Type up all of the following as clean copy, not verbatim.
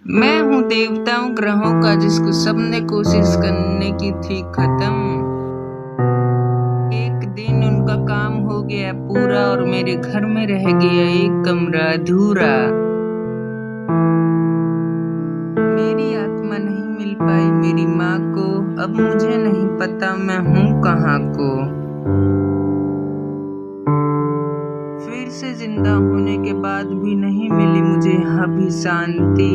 मैं हूँ देवताओं ग्रहों का जिसको सबने कोशिश करने की थी खत्म। एक दिन उनका काम हो गया पूरा और मेरे घर में रह गया एक कमरा अधूरा। मेरी आत्मा नहीं मिल पाई मेरी माँ को, अब मुझे नहीं पता मैं हूँ कहाँ को। फिर से जिंदा होने के बाद भी नहीं मिली मुझे यहाँ भी शांति।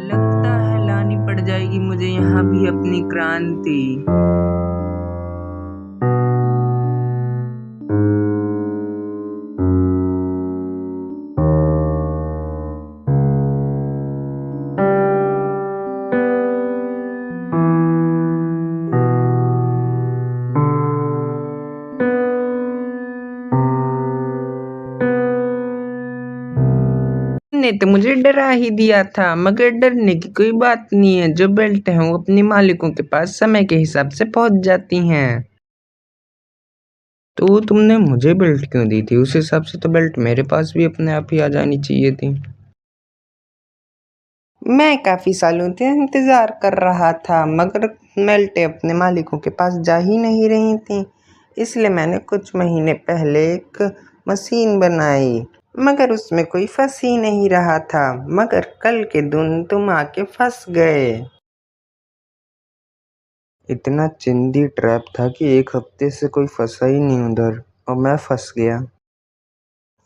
लगता है लानी पड़ जाएगी मुझे यहाँ भी अपनी क्रांति। ने तो मुझे डरा ही दिया था, मगर डरने की कोई बात नहीं है। जो बेल्ट है वो अपने मालिकों के पास समय के हिसाब से पहुंच जाती हैं। तो तुमने मुझे बेल्ट क्यों दी थी? उस हिसाब से तो बेल्ट मेरे पास भी अपने आप ही आ जानी चाहिए थी। मैं काफी सालों से इंतजार कर रहा था, मगर बेल्टें अपने मालिकों के पास जा ही नहीं रही थी। इसलिए मैंने कुछ महीने पहले एक मशीन बनाई, मगर उसमें कोई फंस ही नहीं रहा था। मगर कल के दिन तुम आके फंस गए। इतना चिंदी ट्रैप था कि एक हफ्ते से कोई फंसा ही नहीं उधर, और मैं फंस गया।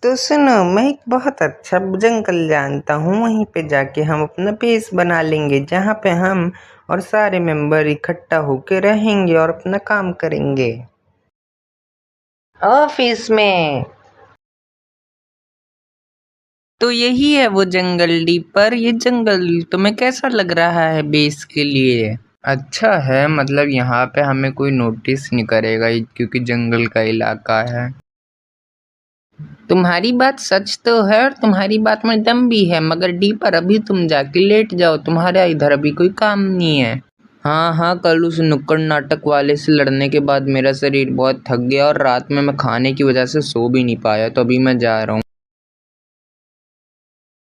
तो सुनो, मैं एक बहुत अच्छा जंगल जानता हूँ, वहीं पे जाके हम अपना बेस बना लेंगे, जहाँ पे हम और सारे मेंबर इकट्ठा होके रहेंगे और अपना काम करेंगे ऑफिस में। तो यही है वो जंगल डीपर। ये जंगल तुम्हें कैसा लग रहा है बेस के लिए? अच्छा है, मतलब यहाँ पे हमें कोई नोटिस नहीं करेगा क्योंकि जंगल का इलाका है। तुम्हारी बात सच तो है और तुम्हारी बात में दम भी है, मगर डीपर अभी तुम जाके लेट जाओ, तुम्हारा इधर अभी कोई काम नहीं है। हाँ, कल उस नुक्कड़ नाटक वाले से लड़ने के बाद मेरा शरीर बहुत थक गया और रात में मैं खाने की वजह से सो भी नहीं पाया, तो अभी मैं जा रहा हूँ।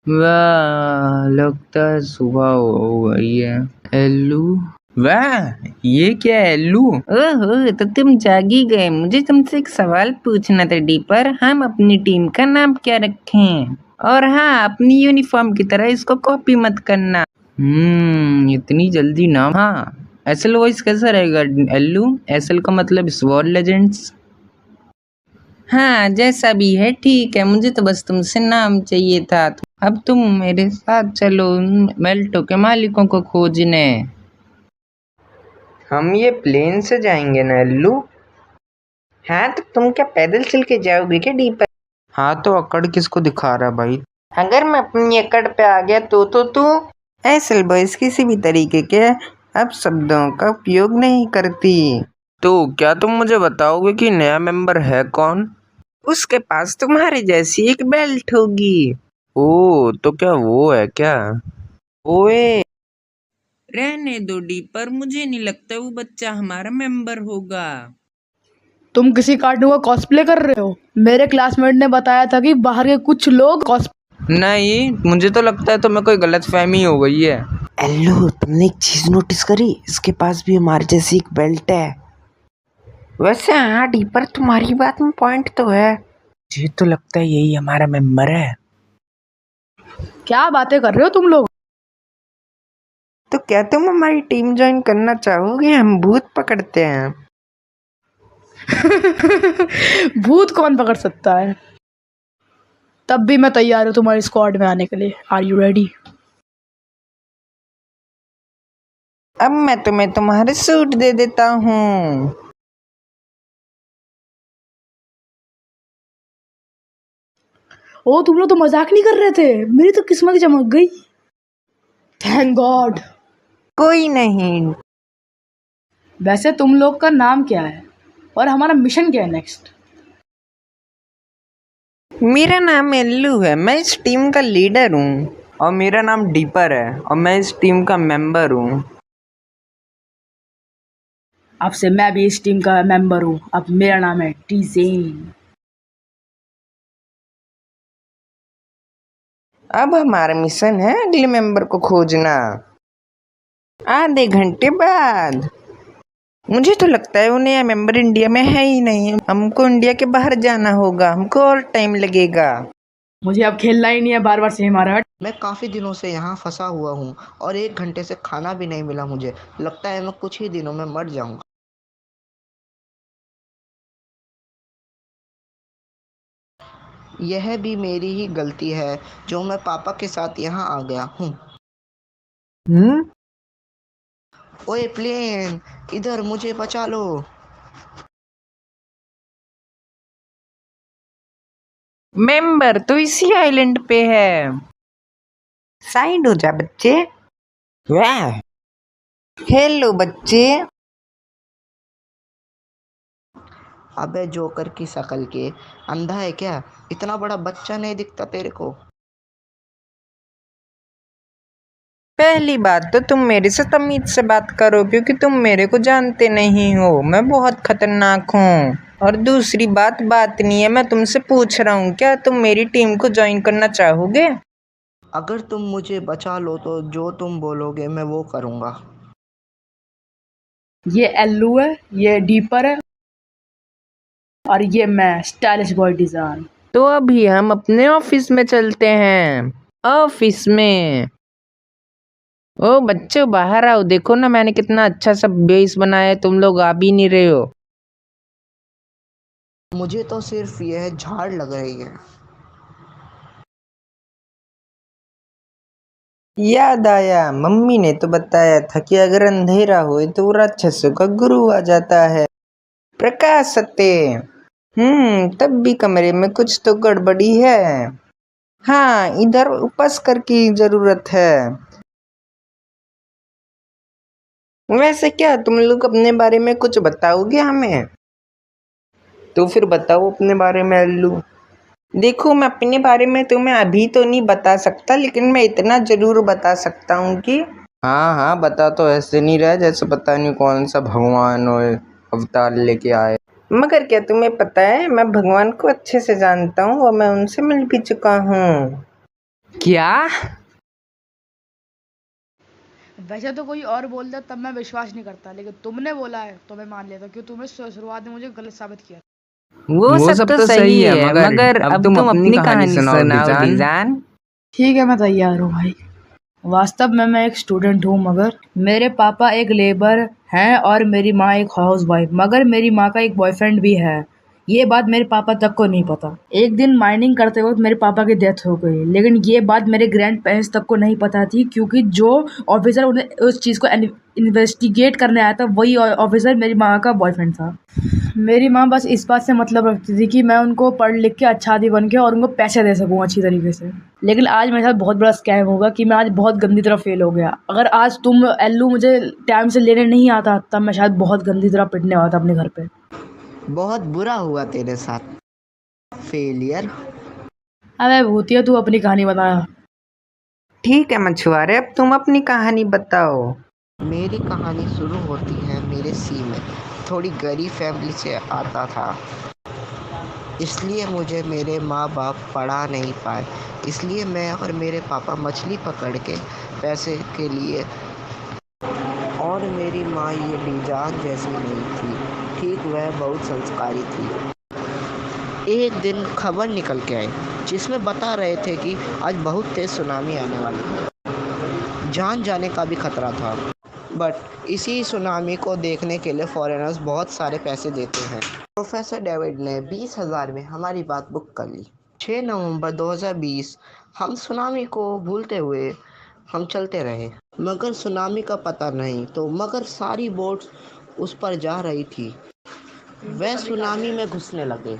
वाह, लगता है सुबह हो गई है। एल्लू, वाह, ये क्या है एल्लू? ओहो, तो तुम जाग ही गए। मुझे तुमसे एक सवाल पूछना था डीपर। हम अपनी टीम का नाम क्या रखें? और हाँ, अपनी यूनिफॉर्म की तरह इसको कॉपी मत करना। इतनी जल्दी नाम? हाँ, एसएल वॉइस कैसा रहेगा एल्लू? एसएल का मतलब स्वॉर्ड लेजेंड्स। हाँ, जैसा भी है ठीक है, मुझे तो बस तुमसे नाम चाहिए था। अब तुम मेरे साथ चलो मेल्टो के मालिकों को खोजने। हम ये प्लेन से जाएंगे ना एल्लू? हाँ, तो तुम क्या पैदल चल के जाओगे क्या डीपर? हाँ, तो अकड़ किसको दिखा रहा भाई? अगर मैं अपनी अकड़ पे आ गया तो तू एसल बॉयज किसी भी तरीके के अब शब्दों का उपयोग नहीं करती। तो क्या तुम मुझे बताओगे कि नया मेंबर है कौन? उसके पास तुम्हारे जैसी एक बेल्ट होगी। ओ, तो क्या वो है क्या? ओए, रहने दो डीपर, मुझे नहीं लगता वो बच्चा हमारा मेंबर होगा। तुम किसी कार्टून का कॉस्प्ले कर रहे हो? मेरे क्लासमेट ने बताया था कि बाहर के कुछ लोग नहीं, मुझे तो लगता है तुम्हें कोई गलतफहमी हो गई है। एल्लू, तुमने एक चीज नोटिस करी? इसके पास भी हमारे जैसी एक बेल्ट है। वैसे हाँ डीपर, तुम्हारी बात में पॉइंट तो है। मुझे तो लगता है यही हमारा मेंबर है। क्या बातें कर रहे हो तुम लोग? तो क्या तुम हमारी टीम ज्वाइन करना चाहोगे? हम भूत पकड़ते हैं। भूत कौन पकड़ सकता है? तब भी मैं तैयार हूँ तुम्हारी स्क्वाड में आने के लिए। Are you ready? अब मैं तुम्हें तुम्हारे सूट दे देता हूँ। ओ, तुम लोग तो मजाक नहीं कर रहे थे। मेरी तो किस्मत चमक गई। Thank God. कोई नहीं। वैसे तुम लोग का नाम क्या है और हमारा मिशन क्या है नेक्स्ट? मेरा नाम एल्लू है, मैं इस टीम का लीडर हूँ। और मेरा नाम डीपर है और मैं इस टीम का मेंबर हूँ। अब से मैं भी इस टीम का मेंबर हूँ। अब मेरा नाम है टीजेन। अब हमारा मिशन है अगले मेंबर को खोजना आधे घंटे बाद। मुझे तो लगता है वो नया मेंबर इंडिया में है ही नहीं, हमको इंडिया के बाहर जाना होगा, हमको और टाइम लगेगा। मुझे अब खेलना ही नहीं है, बार बार सेम आ रहा है। मैं काफ़ी दिनों से यहाँ फंसा हुआ हूँ और 1 घंटे से खाना भी नहीं मिला मुझे। लगता है मैं कुछ ही दिनों में मर जाऊँगा। यह भी मेरी ही गलती है जो मैं पापा के साथ यहाँ आ गया हूँ। ओए प्लेन, इधर मुझे बचा लो। मेंबर तो इसी आइलैंड पे है, साइड हो जा बच्चे। वाह, हेलो बच्चे। अबे जोकर की शक्ल के, अंधा है क्या? इतना बड़ा बच्चा नहीं दिखता तेरे को? पहली बात तो तुम मेरे से तमीज से बात करो क्योंकि तुम मेरे को जानते नहीं हो, मैं बहुत खतरनाक हूँ। और दूसरी बात नहीं है, मैं तुमसे पूछ रहा हूँ क्या तुम मेरी टीम को ज्वाइन करना चाहोगे? अगर तुम मुझे बचा लो तो जो तुम बोलोगे मैं वो करूँगा। ये एल्लू है, ये डीपर है, और ये मैं स्टाइलिश बॉय डिजाइन। तो अभी हम अपने ऑफिस में चलते हैं। ऑफिस में ओ बच्चों बाहर आओ, देखो ना मैंने कितना अच्छा सा बेस बनाया है, तुम लोग आ भी नहीं रहे हो। मुझे तो सिर्फ यह झाड़ लग रही है। याद आया, मम्मी ने तो बताया था कि अगर अंधेरा हो तो राक्षसों का गुरु आ जाता है। प्रकाश सत्य। तब भी कमरे में कुछ तो गड़बड़ी है। हाँ, इधर उपस्कर की जरूरत है। वैसे क्या तुम लोग अपने बारे में कुछ बताओगे हमें? तो फिर बताओ अपने बारे में अल्लू। देखो मैं अपने बारे में तुम्हें अभी तो नहीं बता सकता, लेकिन मैं इतना जरूर बता सकता हूँ कि हाँ हाँ बता, तो ऐसे नहीं रहा जैसे पता नहीं कौन सा भगवान और अवतार लेके आए। मगर क्या तुम्हें पता है मैं भगवान को अच्छे से जानता हूँ और मैं उनसे मिल भी चुका हूँ। क्या? वैसे तो कोई और बोलता तब मैं विश्वास नहीं करता, लेकिन तुमने बोला है तो मैं मान लेता, क्योंकि तुमने शुरुआत में मुझे गलत साबित किया। वो सब तो सही है, मगर अब तुम अपनी कहानी सुनाओ डिजान। ठीक है, मैं तैयार हूँ भाई। वास्तव में मैं एक स्टूडेंट हूँ, मगर मेरे पापा एक लेबर हैं और मेरी माँ एक हाउस वाइफ, मगर मेरी माँ का एक बॉयफ्रेंड भी है। ये बात मेरे पापा तक को नहीं पता। एक दिन माइनिंग करते वक्त मेरे पापा की डेथ हो गई, लेकिन ये बात मेरे ग्रैंड पेरेंट्स तक को नहीं पता थी, क्योंकि जो ऑफिसर उन्हें उस चीज़ को इन्वेस्टिगेट करने आया था वही ऑफिसर मेरी माँ का बॉयफ्रेंड था। मेरी माँ बस इस बात से मतलब रखती थी कि मैं उनको पढ़ लिख के अच्छा आदमी बन के और उनको पैसे दे सकूँ अच्छी तरीके से। लेकिन आज मेरे साथ बहुत बड़ा स्कैम होगा कि मैं आज बहुत गंदी तरह फेल हो गया। अगर आज तुम एल्लू मुझे टाइम से लेने नहीं आता तब मैं शायद बहुत गंदी तरह पिटने वाला था अपने घर पे। बहुत बुरा हुआ तेरे साथ, फेलियर। अबे भूतिया, तू अपनी कहानी बता। ठीक है मछुआरे, अब तुम अपनी कहानी बताओ। मेरी कहानी शुरू होती है मेरे सी में। थोड़ी गरीब फैमिली से आता था, इसलिए मुझे मेरे माँ बाप पढ़ा नहीं पाए। इसलिए मैं और मेरे पापा मछली पकड़ के पैसे के लिए, और मेरी माँ ये बीजान जैसी नहीं थी, ठीक वह बहुत संस्कारी थी। एक दिन खबर निकल के आई जिसमें बता रहे थे कि आज बहुत तेज़ सुनामी आने वाली है, जान जाने का भी खतरा था। बट इसी सुनामी को देखने के लिए फॉरेनर्स बहुत सारे पैसे देते हैं। प्रोफेसर डेविड ने 20,000 में हमारी बात बुक कर ली। 6 नवंबर 2020 हम सुनामी को भूलते हुए हम चलते रहे, मगर सुनामी का पता नहीं, तो मगर सारी बोट्स उस पर जा रही थी, वह सुनामी में घुसने लगे।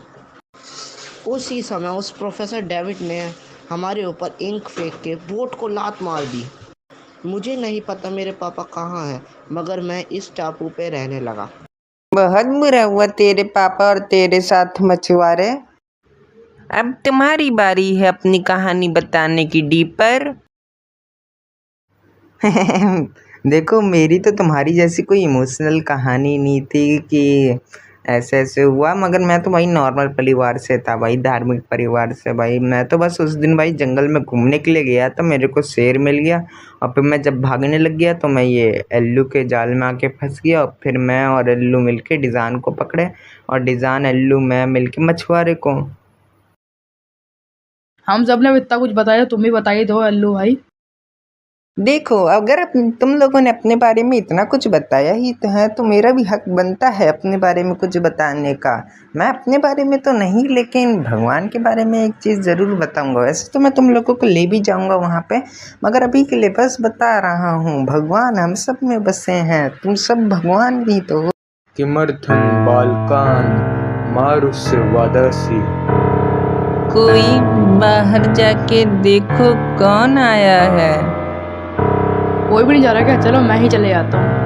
उसी समय उस प्रोफेसर डेविड ने हमारे ऊपर इंक फेंक के बोट को लात मार दी। मुझे नहीं पता मेरे पापा कहाँ हैं, मगर मैं इस टापू पे रहने लगा। बहुत बुरा हुआ तेरे पापा और तेरे साथ मछुआरे। अब तुम्हारी बारी है अपनी कहानी बताने की डीपर। देखो मेरी तो तुम्हारी जैसी कोई इमोशनल कहानी नहीं थी कि ऐसे ऐसे हुआ, मगर मैं तो भाई नॉर्मल परिवार से था भाई, धार्मिक परिवार से भाई। मैं तो बस उस दिन भाई जंगल में घूमने के लिए गया तो मेरे को शेर मिल गया, और फिर मैं जब भागने लग गया तो मैं ये एल्लू के जाल में आके फंस गया, और फिर मैं और एल्लू मिलके डिजान को पकड़े, और डिजान एल्लू मैं मिलके मछुआरे को। हम सब ने इतना कुछ बताया, तुम भी बताइए दो अल्लू भाई। देखो, अगर तुम लोगों ने अपने बारे में इतना कुछ बताया ही तो है, तो मेरा भी हक बनता है अपने बारे में कुछ बताने का। मैं अपने बारे में तो नहीं, लेकिन भगवान के बारे में एक चीज़ ज़रूर बताऊंगा। वैसे तो मैं तुम लोगों को ले भी जाऊंगा वहाँ पे, मगर अभी के लिए बस बता रहा हूँ, भगवान हम सब में बसे हैं, तुम सब भगवान भी तो हो। किमर्थं बालकान मारुस्य वदसि। कोई बाहर जाके देखो कौन आया है। कोई भी नहीं जा रहा क्या? चलो मैं ही चले जाता हूँ।